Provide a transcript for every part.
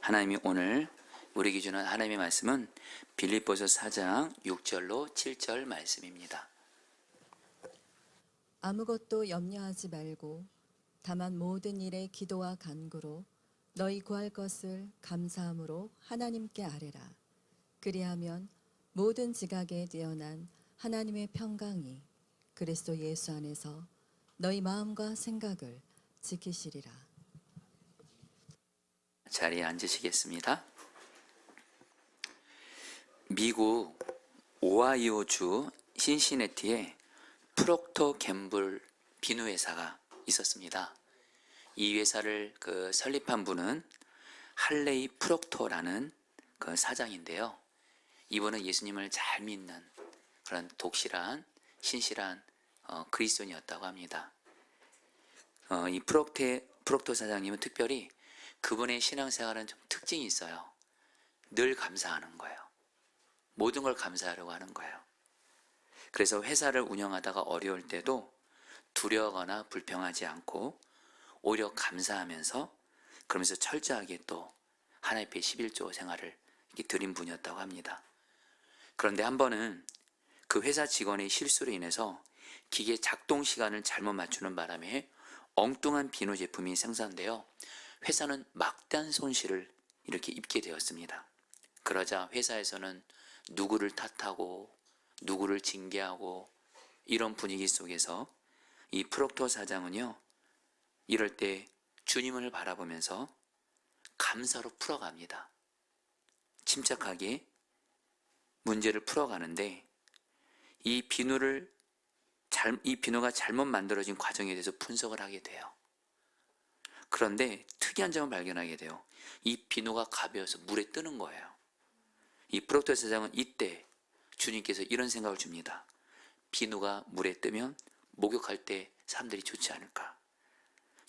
하나님이 오늘 우리에게 주는 하나님의 말씀은 빌립보서 4장 6절로 7절 말씀입니다. 아무것도 염려하지 말고 다만 모든 일에 기도와 간구로 너희 구할 것을 감사함으로 하나님께 아뢰라. 그리하면 모든 지각에 뛰어난 하나님의 평강이 그리스도 예수 안에서 너희 마음과 생각을 지키시리라. 자리에 앉으시겠습니다. 미국 오하이오주 신시내티에 프록터 갬블 비누 회사가 있었습니다. 이 회사를 설립한 분은 할레이 프록터라는 그 사장인데요. 이분은 예수님을 잘 믿는 그런 독실한 신실한 그리스도인이었다고 합니다. 이 프록터 사장님은 특별히 그분의 신앙생활은 좀 특징이 있어요. 늘 감사하는 거예요. 모든 걸 감사하려고 하는 거예요. 그래서 회사를 운영하다가 어려울 때도 두려워하거나 불평하지 않고 오히려 감사하면서 그러면서 철저하게 또 하나님 앞에 11조 생활을 이렇게 드린 분이었다고 합니다. 그런데 한 번은 그 회사 직원의 실수로 인해서 기계 작동 시간을 잘못 맞추는 바람에 엉뚱한 비누 제품이 생산되어 회사는 막대한 손실을 이렇게 입게 되었습니다. 그러자 회사에서는 누구를 탓하고 누구를 징계하고 이런 분위기 속에서 이 프록터 사장은요, 이럴 때 주님을 바라보면서 감사로 풀어갑니다. 침착하게 문제를 풀어가는데 이 비누가 잘못 만들어진 과정에 대해서 분석을 하게 돼요. 그런데 특이한 점을 발견하게 돼요. 이 비누가 가벼워서 물에 뜨는 거예요. 이 프록터 사장은 이때 주님께서 이런 생각을 줍니다. 비누가 물에 뜨면 목욕할 때 사람들이 좋지 않을까.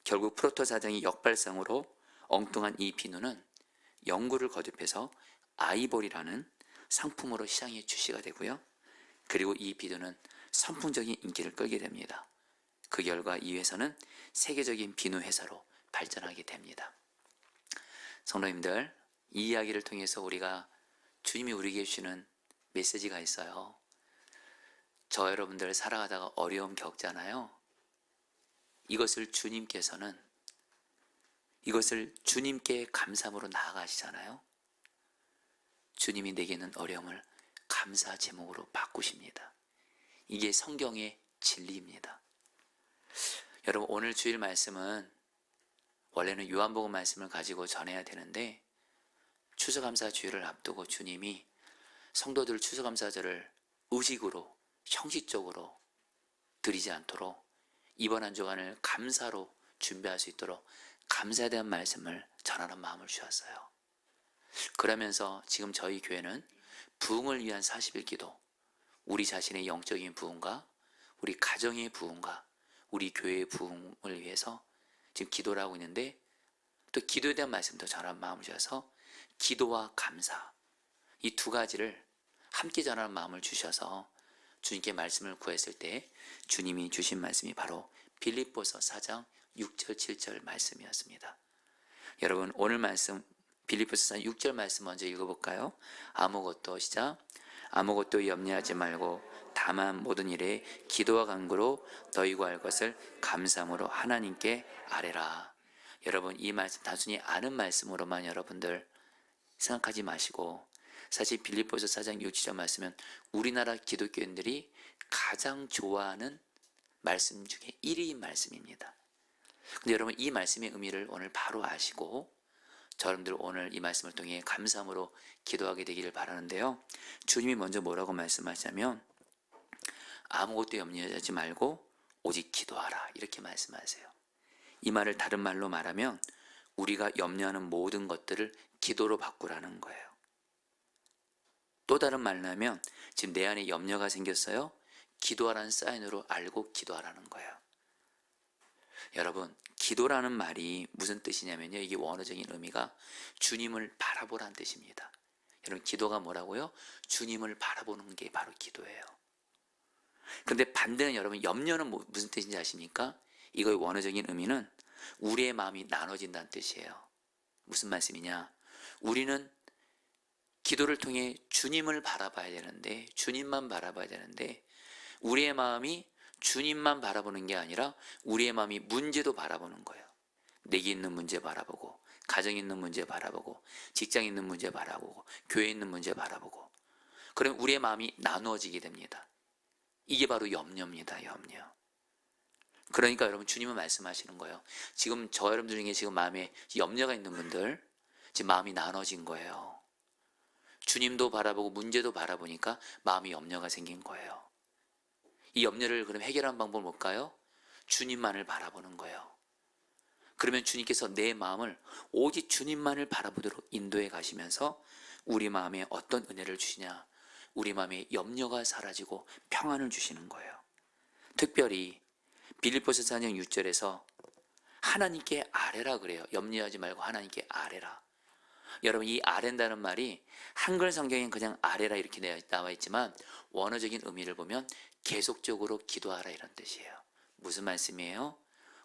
결국 프록터 사장이 역발상으로 엉뚱한 이 비누는 연구를 거듭해서 아이보리라는 상품으로 시장에 출시가 되고요. 그리고 이 비누는 선풍적인 인기를 끌게 됩니다. 그 결과 이 회사는 세계적인 비누 회사로 발전하게 됩니다. 성도님들, 이 이야기를 통해서 우리가 주님이 우리에게 주시는 메시지가 있어요. 저 여러분들 살아가다가 어려움 겪잖아요. 이것을 주님께 감사함으로 나아가시잖아요. 주님이 내게는 어려움을 감사 제목으로 바꾸십니다. 이게 성경의 진리입니다. 여러분, 오늘 주일 말씀은 원래는 요한복음 말씀을 가지고 전해야 되는데 추수감사 주일을 앞두고 주님이 성도들 추수감사절을 의식으로 형식적으로 드리지 않도록 이번 한 주간을 감사로 준비할 수 있도록 감사에 대한 말씀을 전하는 마음을 주셨어요. 그러면서 지금 저희 교회는 부흥을 위한 40일 기도, 우리 자신의 영적인 부흥과 우리 가정의 부흥과 우리 교회의 부흥을 위해서 지금 기도를 하고 있는데, 또 기도에 대한 말씀도 전하는 마음을 주셔서 기도와 감사, 이 두 가지를 함께 전하는 마음을 주셔서 주님께 말씀을 구했을 때 주님이 주신 말씀이 바로 빌립보서 4장 6절 7절 말씀이었습니다. 여러분, 오늘 말씀 빌립보서 4장 6절 말씀 먼저 읽어볼까요? 아무것도 염려하지 말고 다만 모든 일에 기도와 간구로 너희 구할 것을 감사함으로 하나님께 아뢰라. 여러분, 이 말씀 단순히 아는 말씀으로만 여러분들 생각하지 마시고, 사실 빌립보서 4장 6절 말씀은 우리나라 기독교인들이 가장 좋아하는 말씀 중에 1위인 말씀입니다. 근데 여러분, 이 말씀의 의미를 오늘 바로 아시고 여러분들 오늘 이 말씀을 통해 감사함으로 기도하게 되기를 바라는데요. 주님이 먼저 뭐라고 말씀하시냐면 아무것도 염려하지 말고 오직 기도하라, 이렇게 말씀하세요. 이 말을 다른 말로 말하면 우리가 염려하는 모든 것들을 기도로 바꾸라는 거예요. 또 다른 말로 하면 지금 내 안에 염려가 생겼어요. 기도하라는 사인으로 알고 기도하라는 거예요. 여러분, 기도라는 말이 무슨 뜻이냐면요, 이게 원어적인 의미가 주님을 바라보라는 뜻입니다. 여러분, 기도가 뭐라고요? 주님을 바라보는 게 바로 기도예요. 근데 반대는 여러분, 염려는 무슨 뜻인지 아십니까? 이거의 원어적인 의미는 우리의 마음이 나눠진다는 뜻이에요. 무슨 말씀이냐? 우리는 기도를 통해 주님을 바라봐야 되는데, 주님만 바라봐야 되는데, 우리의 마음이 주님만 바라보는 게 아니라 우리의 마음이 문제도 바라보는 거예요. 내게 있는 문제 바라보고, 가정에 있는 문제 바라보고, 직장에 있는 문제 바라보고, 교회에 있는 문제 바라보고, 그럼 우리의 마음이 나누어지게 됩니다. 이게 바로 염려입니다. 염려. 그러니까 여러분, 주님은 말씀하시는 거예요. 지금 저 여러분들 중에 지금 마음에 염려가 있는 분들, 지금 마음이 나눠진 거예요. 주님도 바라보고 문제도 바라보니까 마음이 염려가 생긴 거예요. 이 염려를 그럼 해결하는 방법은 뭘까요? 주님만을 바라보는 거예요. 그러면 주님께서 내 마음을 오직 주님만을 바라보도록 인도해 가시면서 우리 마음에 어떤 은혜를 주시냐? 우리 마음에 염려가 사라지고 평안을 주시는 거예요. 특별히 빌립보서 4장 6절에서 하나님께 아뢰라 그래요. 염려하지 말고 하나님께 아뢰라. 여러분, 이 아뢰다는 말이 한글 성경엔 그냥 아뢰라 이렇게 나와 있지만 원어적인 의미를 보면 계속적으로 기도하라 이런 뜻이에요. 무슨 말씀이에요?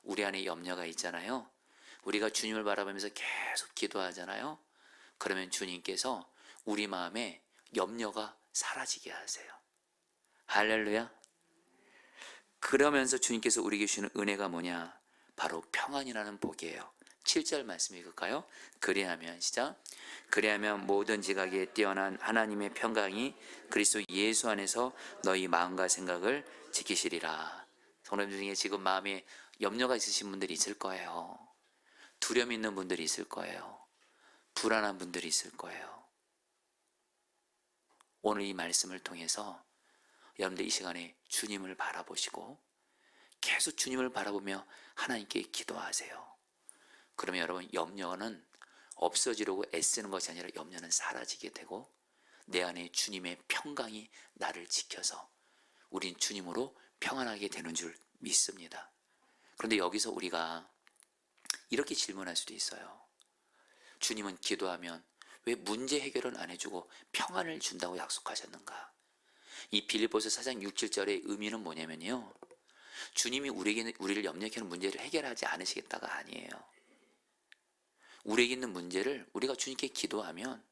우리 안에 염려가 있잖아요. 우리가 주님을 바라보면서 계속 기도하잖아요. 그러면 주님께서 우리 마음에 염려가 사라지게 하세요. 할렐루야. 그러면서 주님께서 우리에게 주시는 은혜가 뭐냐? 바로 평안이라는 복이에요. 7절 말씀 읽을까요? 그리하면 시작. 그리하면 모든 지각에 뛰어난 하나님의 평강이 그리스도 예수 안에서 너희 마음과 생각을 지키시리라. 성도님들 중에 지금 마음에 염려가 있으신 분들이 있을 거예요. 두려움 있는 분들이 있을 거예요. 불안한 분들이 있을 거예요. 오늘 이 말씀을 통해서 여러분들 이 시간에 주님을 바라보시고 계속 주님을 바라보며 하나님께 기도하세요. 그러면 여러분, 염려는 없어지려고 애쓰는 것이 아니라 염려는 사라지게 되고 내 안에 주님의 평강이 나를 지켜서 우린 주님으로 평안하게 되는 줄 믿습니다. 그런데 여기서 우리가 이렇게 질문할 수도 있어요. 주님은 기도하면 왜 문제 해결은 안 해주고 평안을 준다고 약속하셨는가? 이 빌립보서 4장 6, 7절의 의미는 뭐냐면요, 주님이 우리를 염려케 하는 문제를 해결하지 않으시겠다가 아니에요. 우리에게 있는 문제를 우리가 주님께 기도하면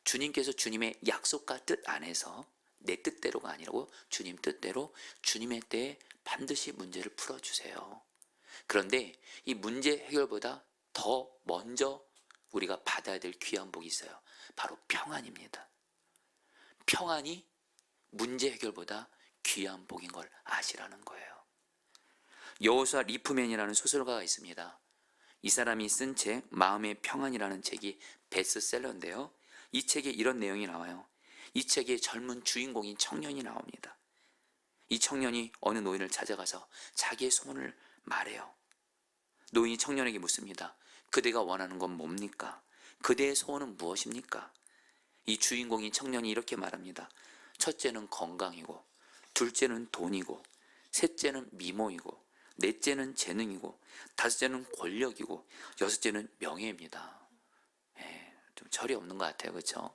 주님께서 주님의 약속과 뜻 안에서 내 뜻대로가 아니라고 주님 뜻대로 주님의 때에 반드시 문제를 풀어주세요. 그런데 이 문제 해결보다 더 먼저 우리가 받아야 될 귀한 복이 있어요. 바로 평안입니다. 평안이 문제 해결보다 귀한 복인 걸 아시라는 거예요. 여호수아 리프맨이라는 소설가가 있습니다. 이 사람이 쓴 책 마음의 평안이라는 책이 베스트셀러인데요. 이 책에 이런 내용이 나와요. 이 책에 젊은 주인공인 청년이 나옵니다. 이 청년이 어느 노인을 찾아가서 자기의 소원을 말해요. 노인이 청년에게 묻습니다. 그대가 원하는 건 뭡니까? 그대의 소원은 무엇입니까? 이 주인공인 청년이 이렇게 말합니다. 첫째는 건강이고, 둘째는 돈이고, 셋째는 미모이고, 넷째는 재능이고, 다섯째는 권력이고, 여섯째는 명예입니다. 좀 철이 없는 것 같아요. 그렇죠?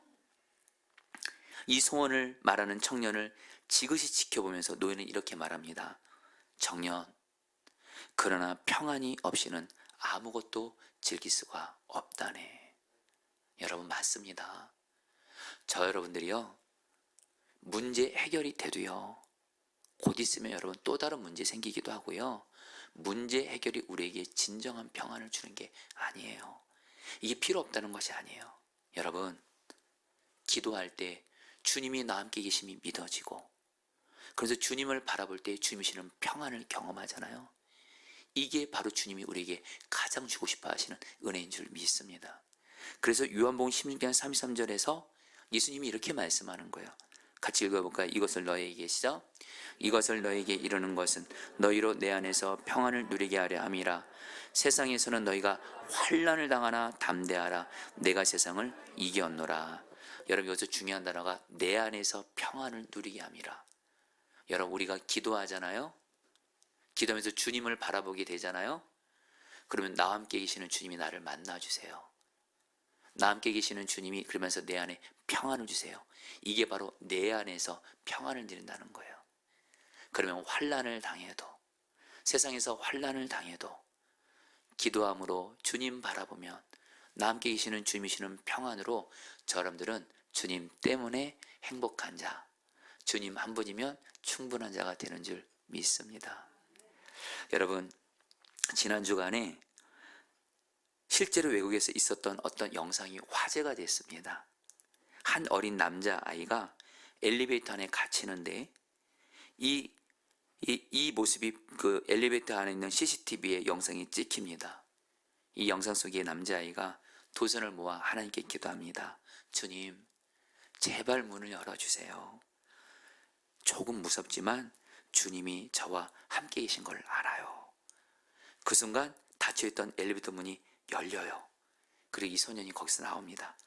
이 소원을 말하는 청년을 지그시 지켜보면서 노인은 이렇게 말합니다. 청년, 그러나 평안이 없이는 아무것도 즐길 수가 없다네. 여러분, 맞습니다. 저 여러분들이요, 문제 해결이 돼도요, 곧 있으면 여러분 또 다른 문제 생기기도 하고요, 문제 해결이 우리에게 진정한 평안을 주는 게 아니에요. 이게 필요 없다는 것이 아니에요. 여러분, 기도할 때 주님이 나와 함께 계심이 믿어지고, 그래서 주님을 바라볼 때 주님이시는 평안을 경험하잖아요. 이게 바로 주님이 우리에게 가장 주고 싶어 하시는 은혜인 줄 믿습니다. 그래서 요한복음 16장 33절에서 예수님이 이렇게 말씀하는 거예요. 같이 읽어볼까요? 이것을 너희에게 시작. 이것을 너희에게 이르는 것은 너희로 내 안에서 평안을 누리게 하려 함이라. 세상에서는 너희가 환난을 당하나 담대하라. 내가 세상을 이겼노라. 여러분, 여기서 중요한 단어가 내 안에서 평안을 누리게 함이라. 여러분, 우리가 기도하잖아요. 기도하면서 주님을 바라보게 되잖아요. 그러면 나와 함께 계시는 주님이 나를 만나주세요. 나와 함께 계시는 주님이 그러면서 내 안에 평안을 주세요. 이게 바로 내 안에서 평안을 누린다는 거예요. 그러면 환난을 당해도, 세상에서 환난을 당해도 기도함으로 주님 바라보면 나 함께 계시는 주님이시는 평안으로 여러분들은 주님 때문에 행복한 자, 주님 한 분이면 충분한 자가 되는 줄 믿습니다. 여러분, 지난 주간에 실제로 외국에서 있었던 어떤 영상이 화제가 됐습니다. 한 어린 남자아이가 엘리베이터 안에 갇히는데 이 모습이 그 엘리베이터 안에 있는 CCTV의 영상이 찍힙니다. 이 영상 속의 남자아이가 두 손을 모아 하나님께 기도합니다. 주님, 제발 문을 열어주세요. 조금 무섭지만 주님이 저와 함께 계신 걸 알아요. 그 순간 닫혀있던 엘리베이터 문이 열려요. 그리고 이 소년이 거기서 나옵니다.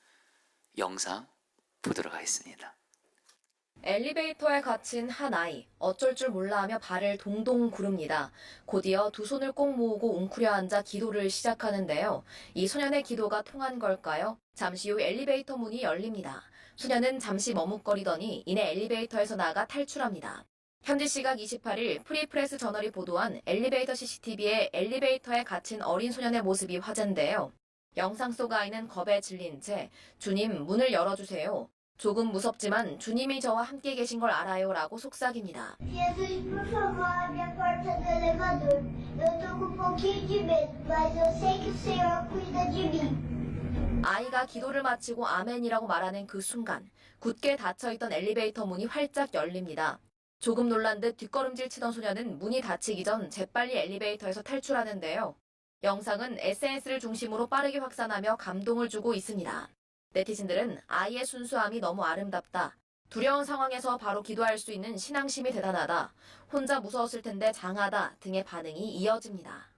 영상 보도록 하겠습니다. 엘리베이터에 갇힌 한 아이, 어쩔 줄 몰라 하며 발을 동동 구릅니다. 곧이어 두 손을 꼭 모으고 웅크려 앉아 기도를 시작하는데요. 이 소년의 기도가 통한 걸까요? 잠시 후 엘리베이터 문이 열립니다. 소년은 잠시 머뭇거리더니 이내 엘리베이터에서 나가 탈출합니다. 현지 시각 28일 프리프레스 저널이 보도한 엘리베이터 CCTV에 엘리베이터에 갇힌 어린 소년의 모습이 화제인데요. 영상 속 아이는 겁에 질린 채 주님 문을 열어주세요. 조금 무섭지만 주님이 저와 함께 계신 걸 알아요 라고 속삭입니다. Jesus, por favor, abre a porta do elevador. Eu tô com um pouquinho de medo, mas eu sei que o Senhor cuida de mim. 아이가 기도를 마치고 아멘이라고 말하는 그 순간 굳게 닫혀있던 엘리베이터 문이 활짝 열립니다. 조금 놀란 듯 뒷걸음질 치던 소년은 문이 닫히기 전 재빨리 엘리베이터에서 탈출하는데요. 영상은 SNS를 중심으로 빠르게 확산하며 감동을 주고 있습니다. 네티즌들은 아이의 순수함이 너무 아름답다. 두려운 상황에서 바로 기도할 수 있는 신앙심이 대단하다. 혼자 무서웠을 텐데 장하다 등의 반응이 이어집니다.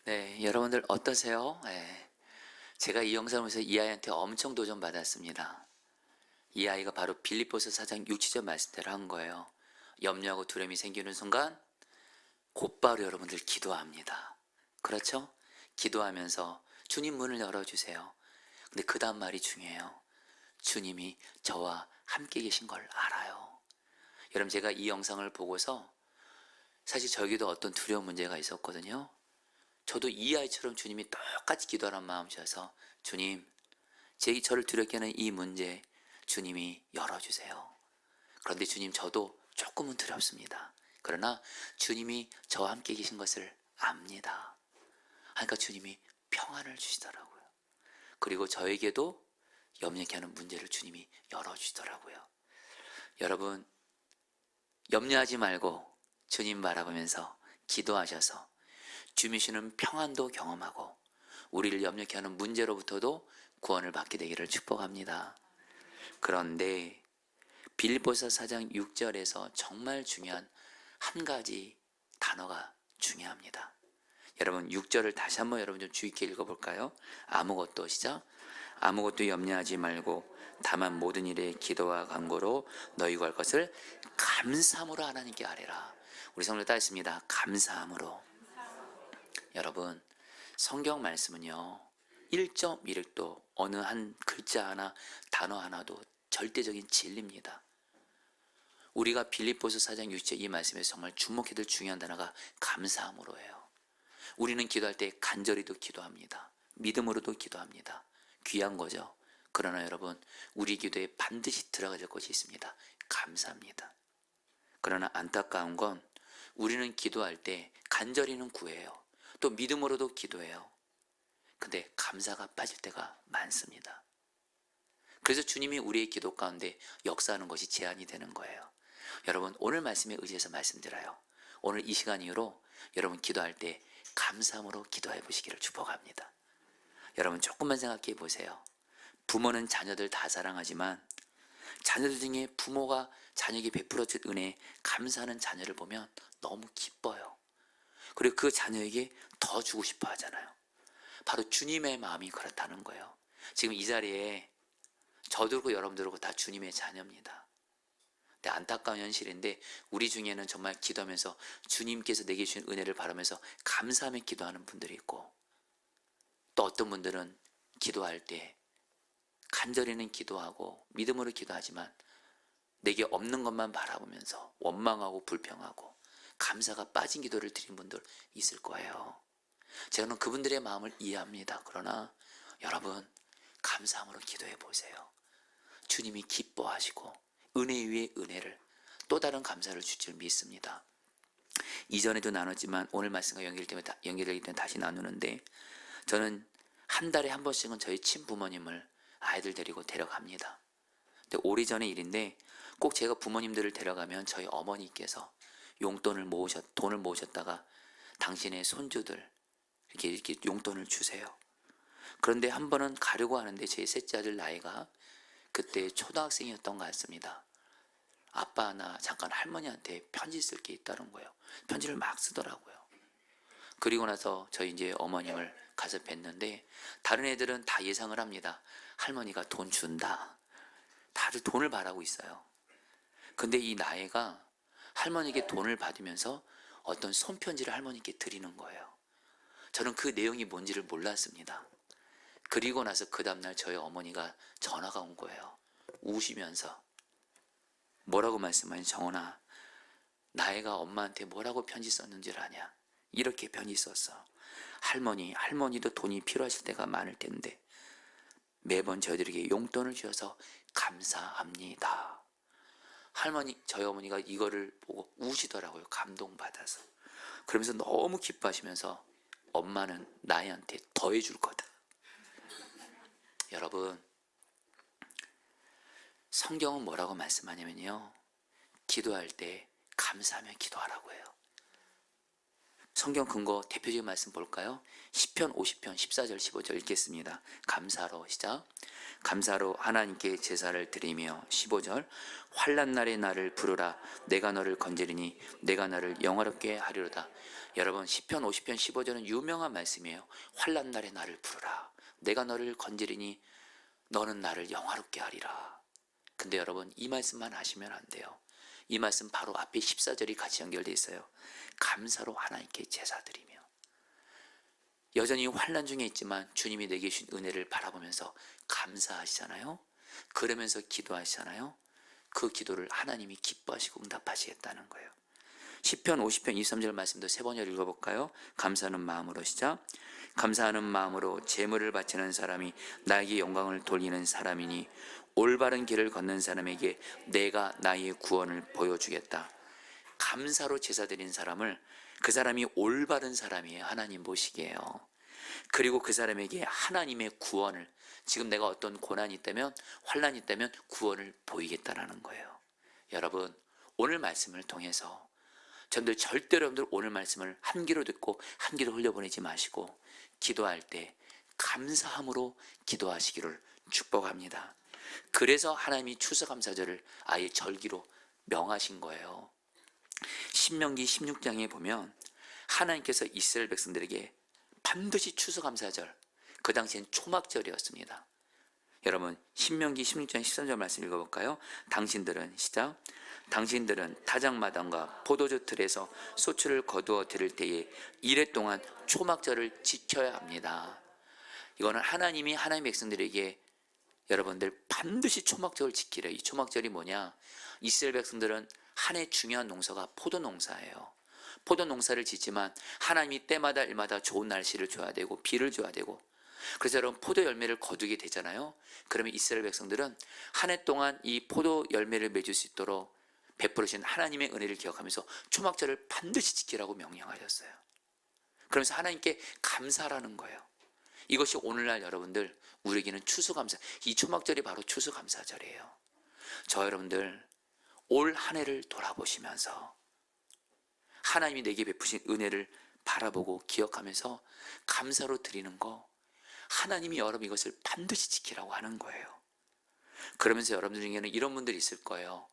네, 여러분들 어떠세요? 네, 제가 이 영상을 보면서 이 아이한테 엄청 도전받았습니다. 이 아이가 바로 빌립보서 4장 6, 7절 말씀대로 한 거예요. 염려하고 두려움이 생기는 순간 곧바로 여러분들 기도합니다. 그렇죠? 기도하면서 주님 문을 열어주세요. 근데 그 다음 말이 중요해요. 주님이 저와 함께 계신 걸 알아요. 여러분, 제가 이 영상을 보고서 사실 저에게도 어떤 두려운 문제가 있었거든요. 저도 이 아이처럼 주님이 똑같이 기도하는 마음이셔서 주님, 저를 두렵게 하는 이 문제 주님이 열어주세요. 그런데 주님, 저도 조금은 두렵습니다. 그러나 주님이 저와 함께 계신 것을 압니다. 그러니까 주님이 평안을 주시더라고요. 그리고 저에게도 염려케 하는 문제를 주님이 열어주시더라고요. 여러분, 염려하지 말고 주님 바라보면서 기도하셔서 주님이시는 평안도 경험하고 우리를 염려케 하는 문제로부터도 구원을 받게 되기를 축복합니다. 그런데 빌립보서 4장 6절에서 정말 중요한 한 가지 단어가 중요합니다. 여러분, 6절을 다시 한번 여러분 좀 주의 깊게 읽어볼까요? 아무것도, 시작. 아무것도 염려하지 말고 다만 모든 일에 기도와 간구로 너희 구할 것을 감사함으로 하나님께 아뢰라. 우리 성도 따했습니다. 감사함으로. 여러분, 성경 말씀은요 1.1획도 어느 한 글자 하나 단어 하나도 절대적인 진리입니다. 우리가 빌립보서 4장 6절 이 말씀에서 정말 주목해야 될 중요한 단어가 감사함으로예요. 우리는 기도할 때 간절히도 기도합니다. 믿음으로도 기도합니다. 귀한 거죠. 그러나 여러분, 우리 기도에 반드시 들어가야 될 것이 있습니다. 감사합니다. 그러나 안타까운 건 우리는 기도할 때 간절히는 구해요. 또 믿음으로도 기도해요. 근데 감사가 빠질 때가 많습니다. 그래서 주님이 우리의 기도 가운데 역사하는 것이 제한이 되는 거예요. 여러분, 오늘 말씀에 의지해서 말씀드려요. 오늘 이 시간 이후로 여러분 기도할 때 감사함으로 기도해 보시기를 축복합니다. 여러분, 조금만 생각해 보세요. 부모는 자녀들 다 사랑하지만 자녀들 중에 부모가 자녀에게 베풀어준 은혜에 감사하는 자녀를 보면 너무 기뻐요. 그리고 그 자녀에게 더 주고 싶어 하잖아요. 바로 주님의 마음이 그렇다는 거예요. 지금 이 자리에 저도 그렇고 여러분들 그렇고 다 주님의 자녀입니다. 근데 안타까운 현실인데 우리 중에는 정말 기도하면서 주님께서 내게 주신 은혜를 바라면서 감사하며 기도하는 분들이 있고, 또 어떤 분들은 기도할 때 간절히는 기도하고 믿음으로 기도하지만 내게 없는 것만 바라보면서 원망하고 불평하고 감사가 빠진 기도를 드린 분들 있을 거예요. 저는 그분들의 마음을 이해합니다. 그러나 여러분, 감사함으로 기도해 보세요. 주님이 기뻐하시고 은혜 위에 은혜를, 또 다른 감사를 줄 줄 믿습니다. 이전에도 나눴지만 오늘 말씀과 연결되기 때문에 다시 나누는데, 저는 한 달에 한 번씩은 저희 친부모님을 아이들 데리고 데려갑니다. 근데 오래전의 일인데, 꼭 제가 부모님들을 데려가면 저희 어머니께서 돈을 모으셨다가 당신의 손주들 이렇게 용돈을 주세요. 그런데 한 번은 가려고 하는데 제 셋째 아들 나이가 그때 초등학생이었던 것 같습니다. 아빠, 나 잠깐 할머니한테 편지 쓸 게 있다는 거예요. 편지를 막 쓰더라고요. 그리고 나서 저희 이제 어머님을 가서 뵀는데, 다른 애들은 다 예상을 합니다. 할머니가 돈 준다. 다들 돈을 바라고 있어요. 근데 이 나이가 할머니께 돈을 받으면서 어떤 손편지를 할머니께 드리는 거예요. 저는 그 내용이 뭔지를 몰랐습니다. 그리고 나서 그 다음날 저희 어머니가 전화가 온 거예요. 우시면서 뭐라고 말씀하니, 정원아, 나애가 엄마한테 뭐라고 편지 썼는지를 아냐? 이렇게 편지 썼어. 할머니도 돈이 필요하실 때가 많을 텐데 매번 저희들에게 용돈을 주셔서 감사합니다. 저희 어머니가 이거를 보고 우시더라고요. 감동받아서. 그러면서 너무 기뻐하시면서, 엄마는 나애한테 더해줄 거다. 여러분, 성경은 뭐라고 말씀하냐면요, 기도할 때 감사하며 기도하라고 해요. 성경 근거 대표적인 말씀 볼까요? 시편 50편 14절 15절 읽겠습니다. 감사로 시작. 감사로 하나님께 제사를 드리며, 15절, 환난 날에 나를 부르라. 내가 너를 건지리니 내가 너를 영화롭게 하리로다. 여러분, 시편 50편 15절은 유명한 말씀이에요. 환난 날에 나를 부르라. 내가 너를 건지리니 너는 나를 영화롭게 하리라. 근데 여러분, 이 말씀만 하시면 안 돼요. 이 말씀 바로 앞에 14절이 같이 연결되어 있어요. 감사로 하나님께 제사드리며. 여전히 환난 중에 있지만 주님이 내게 주신 은혜를 바라보면서 감사하시잖아요. 그러면서 기도하시잖아요. 그 기도를 하나님이 기뻐하시고 응답하시겠다는 거예요. 시편 50편 23절 말씀도 세 번을 읽어볼까요? 감사하는 마음으로 시작. 감사하는 마음으로 제물을 바치는 사람이 나에게 영광을 돌리는 사람이니, 올바른 길을 걷는 사람에게 내가 나의 구원을 보여주겠다. 감사로 제사 드린 사람을, 그 사람이 올바른 사람이에요. 하나님 보시기에요. 그리고 그 사람에게 하나님의 구원을, 지금 내가 어떤 고난이 있다면, 환난이 있다면 구원을 보이겠다라는 거예요. 여러분, 오늘 말씀을 통해서 저들 절대로 여러분들 오늘 말씀을 한 귀로 듣고 한 귀로 흘려보내지 마시고, 기도할 때 감사함으로 기도하시기를 축복합니다. 그래서 하나님이 추수감사절을 아예 절기로 명하신 거예요. 신명기 16장에 보면 하나님께서 이스라엘 백성들에게 반드시 추수감사절, 그 당시엔 초막절이었습니다. 여러분, 신명기 16장 13절 말씀 읽어볼까요? 당신들은 시작. 당신들은 타작마당과 포도주 틀에서 소출을 거두어 드릴 때에 이래 동안 초막절을 지켜야 합니다. 이거는 하나님이 하나님 백성들에게 여러분들 반드시 초막절을 지키래. 이 초막절이 뭐냐? 이스라엘 백성들은 한 해 중요한 농사가 포도 농사예요. 포도 농사를 짓지만 하나님이 때마다 일마다 좋은 날씨를 줘야 되고 비를 줘야 되고, 그래서 여러분 포도 열매를 거두게 되잖아요. 그러면 이스라엘 백성들은 한 해 동안 이 포도 열매를 맺을 수 있도록 베풀으신 하나님의 은혜를 기억하면서 초막절을 반드시 지키라고 명령하셨어요. 그러면서 하나님께 감사라는 거예요. 이것이 오늘날 여러분들 우리에게는 추수감사, 이 초막절이 바로 추수감사절이에요. 저 여러분들 올 한 해를 돌아보시면서 하나님이 내게 베푸신 은혜를 바라보고 기억하면서 감사로 드리는 거, 하나님이 여러분 이것을 반드시 지키라고 하는 거예요. 그러면서 여러분들 중에는 이런 분들이 있을 거예요.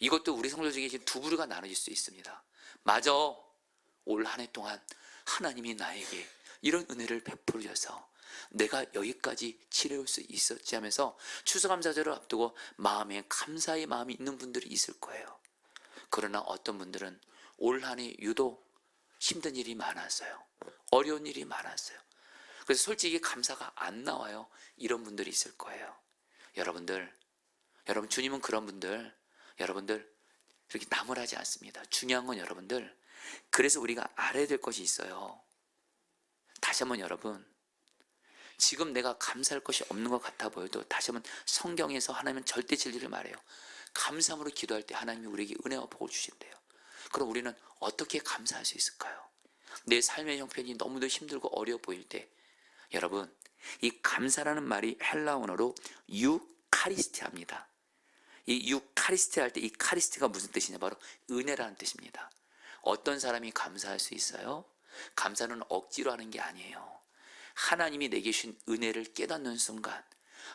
이것도 우리 성도 중에 지금 두 부류가 나눠질 수 있습니다. 맞아, 올 한 해 동안 하나님이 나에게 이런 은혜를 베풀어줘서 내가 여기까지 지내올 수 있었지 하면서 추수감사절을 앞두고 마음에 감사의 마음이 있는 분들이 있을 거예요. 그러나 어떤 분들은 올 한 해 유독 힘든 일이 많았어요. 어려운 일이 많았어요. 그래서 솔직히 감사가 안 나와요. 이런 분들이 있을 거예요. 여러분 주님은 그런 분들, 여러분들 이렇게 나무라지 않습니다. 중요한 건 여러분들, 그래서 우리가 알아야 될 것이 있어요. 다시 한번 여러분, 지금 내가 감사할 것이 없는 것 같아 보여도 다시 한번 성경에서 하나님은 절대 진리를 말해요. 감사함으로 기도할 때 하나님이 우리에게 은혜와 복을 주신대요. 그럼 우리는 어떻게 감사할 수 있을까요? 내 삶의 형편이 너무도 힘들고 어려워 보일 때 여러분, 이 감사라는 말이 헬라 언어로 유카리스티아입니다. 이 유카리스티아 할 때 이 카리스티가 무슨 뜻이냐, 바로 은혜라는 뜻입니다. 어떤 사람이 감사할 수 있어요? 감사는 억지로 하는 게 아니에요. 하나님이 내게 주신 은혜를 깨닫는 순간,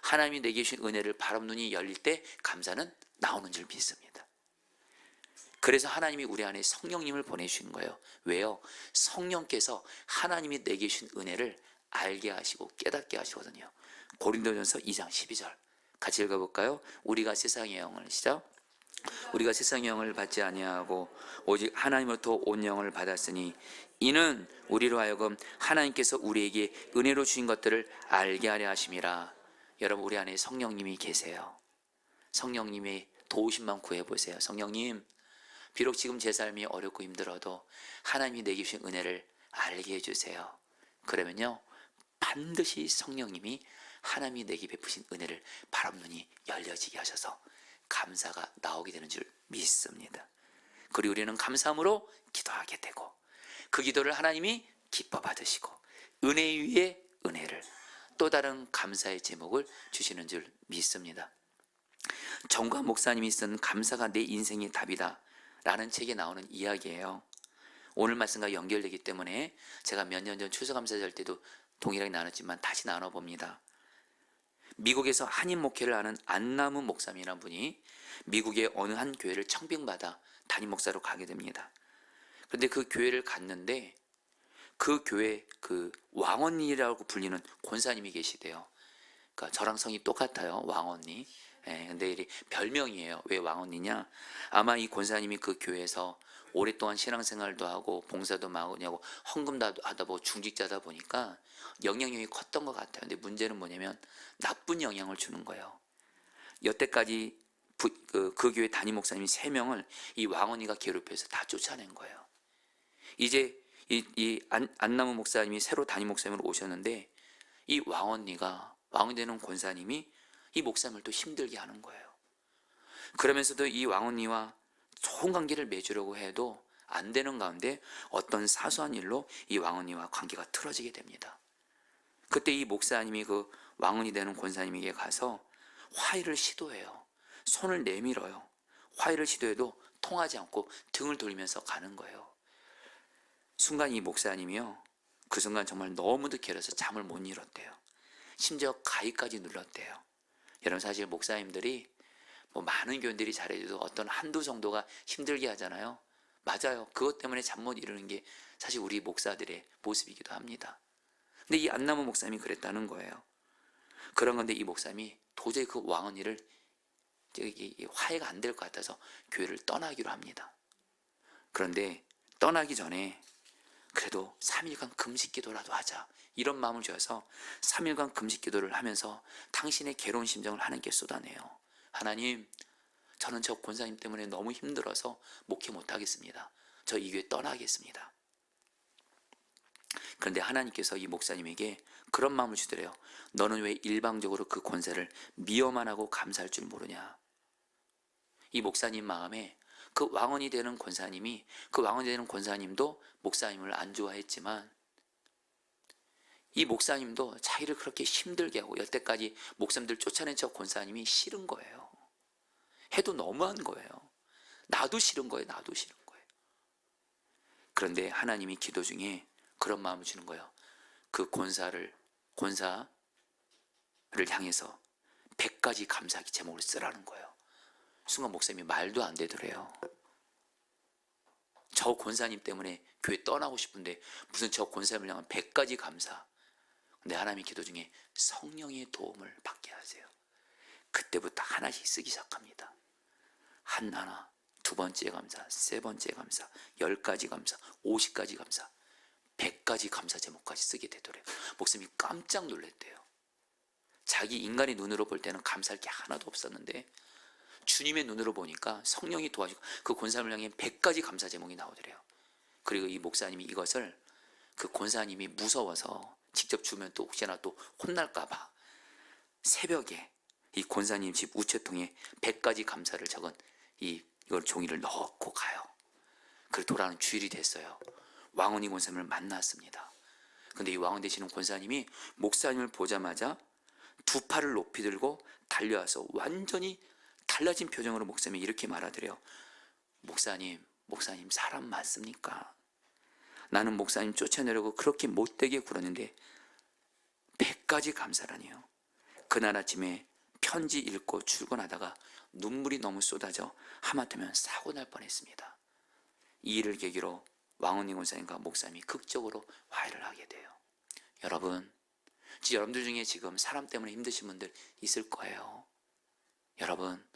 하나님이 내게 주신 은혜를 바라보는 눈이 열릴 때 감사는 나오는 줄 믿습니다. 그래서 하나님이 우리 안에 성령님을 보내주신 거예요. 왜요? 성령께서 하나님이 내게 주신 은혜를 알게 하시고 깨닫게 하시거든요. 고린도전서 2장 12절 같이 읽어볼까요? 우리가 세상의 영을, 시작. 우리가 세상의 영을 받지 아니하고 오직 하나님으로부터 온 영을 받았으니 이는 우리로 하여금 하나님께서 우리에게 은혜로 주신 것들을 알게 하려 하심이라. 여러분, 우리 안에 성령님이 계세요. 성령님의 도우심만 구해보세요. 성령님, 비록 지금 제 삶이 어렵고 힘들어도 하나님이 내게 주신 은혜를 알게 해주세요. 그러면요, 반드시 성령님이 하나님이 내게 베푸신 은혜를 바라보는 눈이 열려지게 하셔서 감사가 나오게 되는 줄 믿습니다. 그리고 우리는 감사함으로 기도하게 되고 그 기도를 하나님이 기뻐 받으시고 은혜 위에 은혜를, 또 다른 감사의 제목을 주시는 줄 믿습니다. 정과 목사님이 쓴 감사가 내 인생의 답이다 라는 책에 나오는 이야기예요. 오늘 말씀과 연결되기 때문에 제가 몇 년 전 추수감사절 때도 동일하게 나눴지만 다시 나눠봅니다. 미국에서 한인 목회를 하는 안나무 목사님이라는 분이 미국의 어느 한 교회를 청빙받아 담임 목사로 가게 됩니다. 그런데 그 교회를 갔는데 그 교회 그 왕언니라고 불리는 권사님이 계시대요. 그러니까 저랑 성이 똑같아요, 왕언니. 근데 이 별명이에요. 왜 왕언니냐? 아마 이 권사님이 그 교회에서 오랫동안 신앙생활도 하고 봉사도 하고 헌금도 하다 보고 중직자다 보니까 영향력이 컸던 것 같아요. 근데 문제는 뭐냐면 나쁜 영향을 주는 거예요. 여태까지 그 교회 담임 목사님이 3명을 이 왕언니가 괴롭혀서 다 쫓아낸 거예요. 이제 이 안나무 목사님이 새로 담임 목사님으로 오셨는데 이 왕언니가, 왕이 되는 권사님이 이 목사님을 또 힘들게 하는 거예요. 그러면서도 이 왕언니와 좋은 관계를 맺으려고 해도 안 되는 가운데 어떤 사소한 일로 이 왕언니와 관계가 틀어지게 됩니다. 그때 이 목사님이 그 왕언이 되는 권사님에게 가서 화해를 시도해요. 손을 내밀어요. 화해를 시도해도 통하지 않고 등을 돌리면서 가는 거예요. 순간 이 목사님이요, 그 순간 정말 너무도 괴로워서 잠을 못 이뤘대요. 심지어 가위까지 눌렀대요. 여러분, 사실 목사님들이 많은 교인들이 잘해줘도 어떤 한두 정도가 힘들게 하잖아요. 맞아요. 그것 때문에 잠 못 이루는 게 사실 우리 목사들의 모습이기도 합니다. 근데 이 안나무 목사님이 그랬다는 거예요. 그런 건데 이 목사님이 도저히 그 왕언니를 화해가 안 될 것 같아서 교회를 떠나기로 합니다. 그런데 떠나기 전에 그래도 3일간 금식기도라도 하자, 이런 마음을 줘서 3일간 금식기도를 하면서 당신의 괴로운 심정을 하나님께 쏟아내요. 하나님, 저는 저 권사님 때문에 너무 힘들어서 목회 못하겠습니다. 저 이 교회 떠나겠습니다. 그런데 하나님께서 이 목사님에게 그런 마음을 주더래요. 너는 왜 일방적으로 그 권세를 미워만 하고 감사할 줄 모르냐? 이 목사님 마음에 그 왕언이 되는 권사님이, 그 왕언이 되는 권사님도 목사님을 안 좋아했지만 이 목사님도 자기를 그렇게 힘들게 하고 여태까지 목사님들 쫓아낸 저 권사님이 싫은 거예요. 해도 너무한 거예요. 나도 싫은 거예요. 나도 싫은 거예요. 그런데 하나님이 기도 중에 그런 마음을 주는 거예요. 그 권사를 향해서 100가지 감사기 제목을 쓰라는 거예요. 순간 목사님이 말도 안 되더래요. 저 권사님 때문에 교회 떠나고 싶은데 무슨 저 권사님을 향한 100가지 감사. 근데 하나님의 기도 중에 성령의 도움을 받게 하세요. 그때부터 하나씩 쓰기 시작합니다. 하나, 2번째 감사, 3번째 감사, 10가지 감사, 50가지 감사, 100가지 감사 제목까지 쓰게 되더래요. 목사님이 깜짝 놀랐대요. 자기 인간의 눈으로 볼 때는 감사할 게 하나도 없었는데 주님의 눈으로 보니까 성령이 도와주고 그 권사님을 향해 100가지 감사 제목이 나오더래요. 그리고 이 목사님이 이것을 그 권사님이 무서워서 직접 주면 또 혹시나 또 혼날까봐 새벽에 이 권사님 집 우체통에 100가지 감사를 적은 이걸 종이를 넣고 가요. 그리고 돌아오는 주일이 됐어요. 왕원이 권사님을 만났습니다. 근데 이 왕원 되시는 권사님이 목사님을 보자마자 두 팔을 높이 들고 달려와서 완전히 달라진 표정으로 목사님이 이렇게 말하더래요. 목사님 사람 맞습니까? 나는 목사님 쫓아내려고 그렇게 못되게 굴었는데 100가지 감사라니요. 그날 아침에 편지 읽고 출근하다가 눈물이 너무 쏟아져 하마터면 사고 날 뻔했습니다. 이 일을 계기로 왕원희 권사님과 목사님이 극적으로 화해를 하게 돼요. 여러분, 여러분들 중에 지금 사람 때문에 힘드신 분들 있을 거예요. 여러분,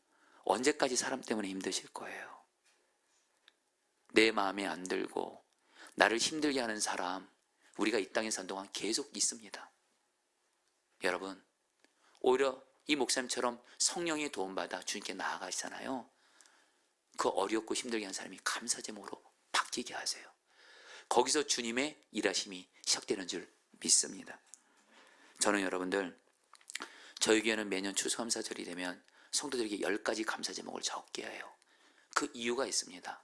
언제까지 사람 때문에 힘드실 거예요? 내 마음에 안 들고 나를 힘들게 하는 사람, 우리가 이 땅에 산 동안 계속 있습니다. 여러분, 오히려 이 목사님처럼 성령의 도움받아 주님께 나아가시잖아요. 그 어렵고 힘들게 하는 사람이 감사 제목으로 바뀌게 하세요. 거기서 주님의 일하심이 시작되는 줄 믿습니다. 저는 여러분들, 저희 교회는 매년 추수감사절이 되면 성도들에게 10가지 감사 제목을 적게 해요. 그 이유가 있습니다.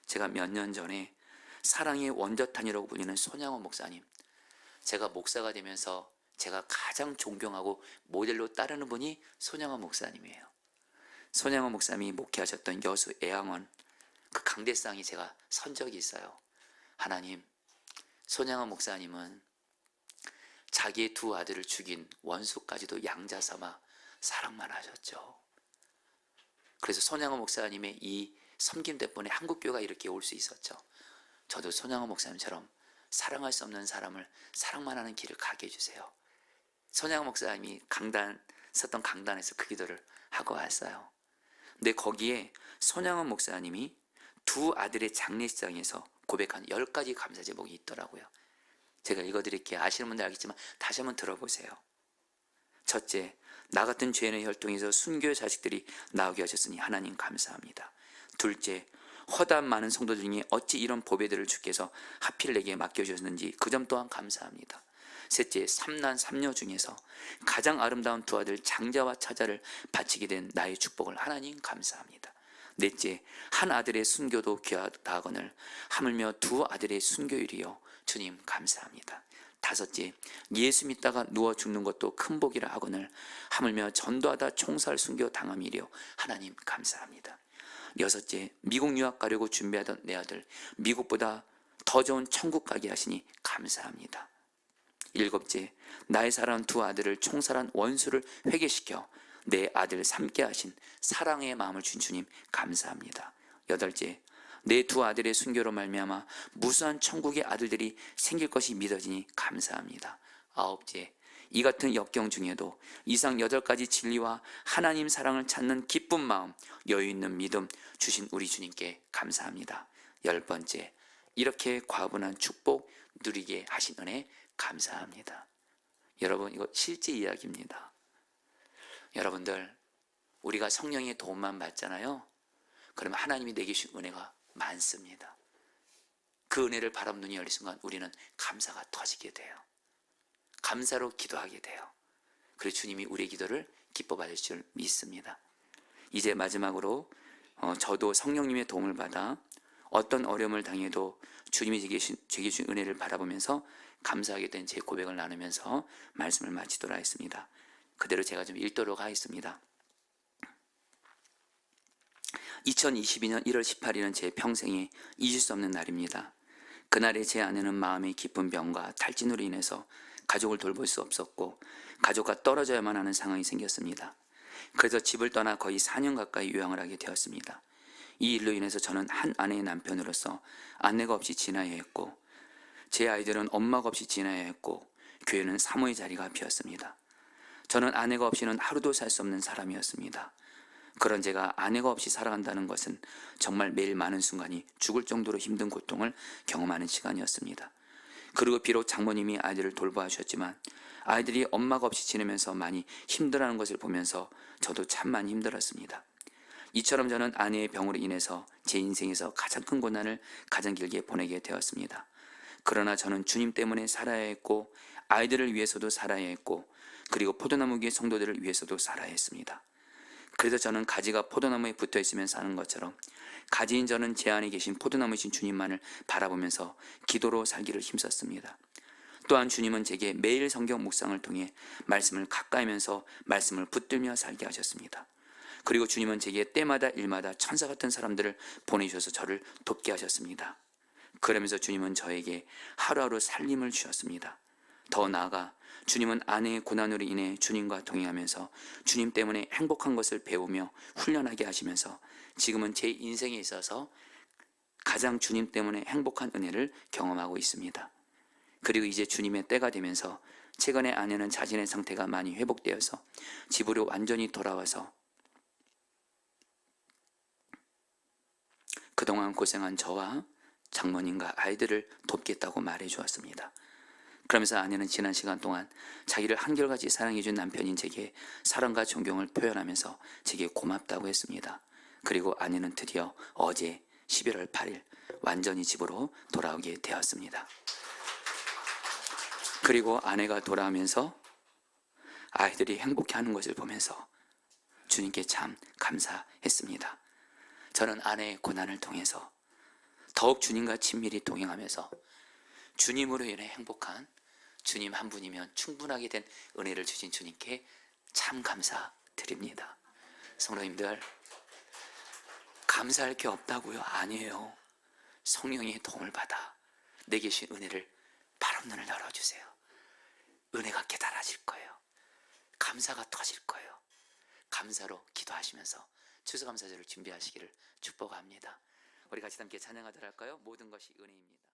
제가 몇 년 전에 사랑의 원저탄이라고 불리는 손양원 목사님, 제가 목사가 되면서 제가 가장 존경하고 모델로 따르는 분이 손양원 목사님이에요. 손양원 목사님이 목회하셨던 여수 애양원 그 강대상이 제가 선 적이 있어요. 하나님, 손양원 목사님은 자기의 두 아들을 죽인 원수까지도 양자 삼아 사랑만 하셨죠. 그래서 손양원 목사님의 이 섬김 덕분에 한국교회가 이렇게 올 수 있었죠. 저도 손양원 목사님처럼 사랑할 수 없는 사람을 사랑만 하는 길을 가게 해주세요. 손양원 목사님이 썼던 강단에서 그 기도를 하고 왔어요. 근데 거기에 손양원 목사님이 두 아들의 장례식장에서 고백한 10가지 감사 제목이 있더라고요. 제가 읽어드릴게요. 아시는 분들 알겠지만 다시 한번 들어보세요. 첫째, 나 같은 죄인의 혈통에서 순교의 자식들이 나오게 하셨으니 하나님 감사합니다. 둘째, 허다한 많은 성도들 중에 어찌 이런 보배들을 주께서 하필 내게 맡겨주셨는지 그 점 또한 감사합니다. 셋째, 삼난 삼녀 중에서 가장 아름다운 두 아들 장자와 차자를 바치게 된 나의 축복을 하나님 감사합니다. 넷째, 한 아들의 순교도 귀하다거늘 하물며 두 아들의 순교일이요 주님 감사합니다. 다섯째, 예수 믿다가 누워 죽는 것도 큰 복이라 하거늘 하물며 전도하다 총살 순교 당함이려 하나님 감사합니다. 여섯째, 미국 유학 가려고 준비하던 내 아들 미국보다 더 좋은 천국 가게 하시니 감사합니다. 일곱째, 나의 사랑하는 두 아들을 총살한 원수를 회개시켜 내 아들 삼게 하신 사랑의 마음을 준 주님 감사합니다. 여덟째, 내 두 아들의 순교로 말미암아 무수한 천국의 아들들이 생길 것이 믿어지니 감사합니다. 아홉째, 이 같은 역경 중에도 이상 8가지 진리와 하나님 사랑을 찾는 기쁜 마음, 여유 있는 믿음 주신 우리 주님께 감사합니다. 10번째, 이렇게 과분한 축복 누리게 하신 은혜 감사합니다. 여러분, 이거 실제 이야기입니다. 여러분들, 우리가 성령의 도움만 받잖아요. 그러면 하나님이 내게 주신 은혜가 많습니다. 그 은혜를 바라보는 눈이 열린 순간 우리는 감사가 터지게 돼요. 감사로 기도하게 돼요. 그래서 주님이 우리의 기도를 기뻐 받을 줄 믿습니다. 이제 마지막으로 저도 성령님의 도움을 받아 어떤 어려움을 당해도 주님이 제게 주신 은혜를 바라보면서 감사하게 된 제 고백을 나누면서 말씀을 마치도록 하겠습니다. 그대로 제가 좀 읽도록 하겠습니다. 2022년 1월 18일은 제 평생에 잊을 수 없는 날입니다. 그날에 제 아내는 마음의 깊은 병과 탈진으로 인해서 가족을 돌볼 수 없었고 가족과 떨어져야만 하는 상황이 생겼습니다. 그래서 집을 떠나 거의 4년 가까이 요양을 하게 되었습니다. 이 일로 인해서 저는 한 아내의 남편으로서 아내가 없이 지나야 했고 제 아이들은 엄마가 없이 지나야 했고 교회는 사모의 자리가 비었습니다. 저는 아내가 없이는 하루도 살 수 없는 사람이었습니다. 그런 제가 아내가 없이 살아간다는 것은 정말 매일 많은 순간이 죽을 정도로 힘든 고통을 경험하는 시간이었습니다. 그리고 비록 장모님이 아이들을 돌보아 주셨지만 아이들이 엄마가 없이 지내면서 많이 힘들어하는 것을 보면서 저도 참 많이 힘들었습니다. 이처럼 저는 아내의 병으로 인해서 제 인생에서 가장 큰 고난을 가장 길게 보내게 되었습니다. 그러나 저는 주님 때문에 살아야 했고 아이들을 위해서도 살아야 했고 그리고 포도나무 위의 성도들을 위해서도 살아야 했습니다. 그래서 저는 가지가 포도나무에 붙어 있으면 사는 것처럼 가지인 저는 제 안에 계신 포도나무이신 주님만을 바라보면서 기도로 살기를 힘썼습니다. 또한 주님은 제게 매일 성경 묵상을 통해 말씀을 가까이면서 말씀을 붙들며 살게 하셨습니다. 그리고 주님은 제게 때마다 일마다 천사 같은 사람들을 보내주셔서 저를 돕게 하셨습니다. 그러면서 주님은 저에게 하루하루 살림을 주셨습니다. 더 나아가 주님은 아내의 고난으로 인해 주님과 동행하면서 주님 때문에 행복한 것을 배우며 훈련하게 하시면서 지금은 제 인생에 있어서 가장 주님 때문에 행복한 은혜를 경험하고 있습니다. 그리고 이제 주님의 때가 되면서 최근에 아내는 자신의 상태가 많이 회복되어서 집으로 완전히 돌아와서 그동안 고생한 저와 장모님과 아이들을 돕겠다고 말해 주었습니다. 그러면서 아내는 지난 시간 동안 자기를 한결같이 사랑해준 남편인 제게 사랑과 존경을 표현하면서 제게 고맙다고 했습니다. 그리고 아내는 드디어 어제 11월 8일 완전히 집으로 돌아오게 되었습니다. 그리고 아내가 돌아오면서 아이들이 행복해하는 것을 보면서 주님께 참 감사했습니다. 저는 아내의 고난을 통해서 더욱 주님과 친밀히 동행하면서 주님으로 인해 행복한 주님 한 분이면 충분하게 된 은혜를 주신 주님께 참 감사드립니다. 성도님들, 감사할 게 없다고요? 아니에요. 성령의 도움을 받아 내게 주신 은혜를 바른 눈을 열어주세요. 은혜가 깨달아질 거예요. 감사가 터질 거예요. 감사로 기도하시면서 추수감사절을 준비하시기를 축복합니다. 우리 같이 함께 찬양하도록 할까요? 모든 것이 은혜입니다.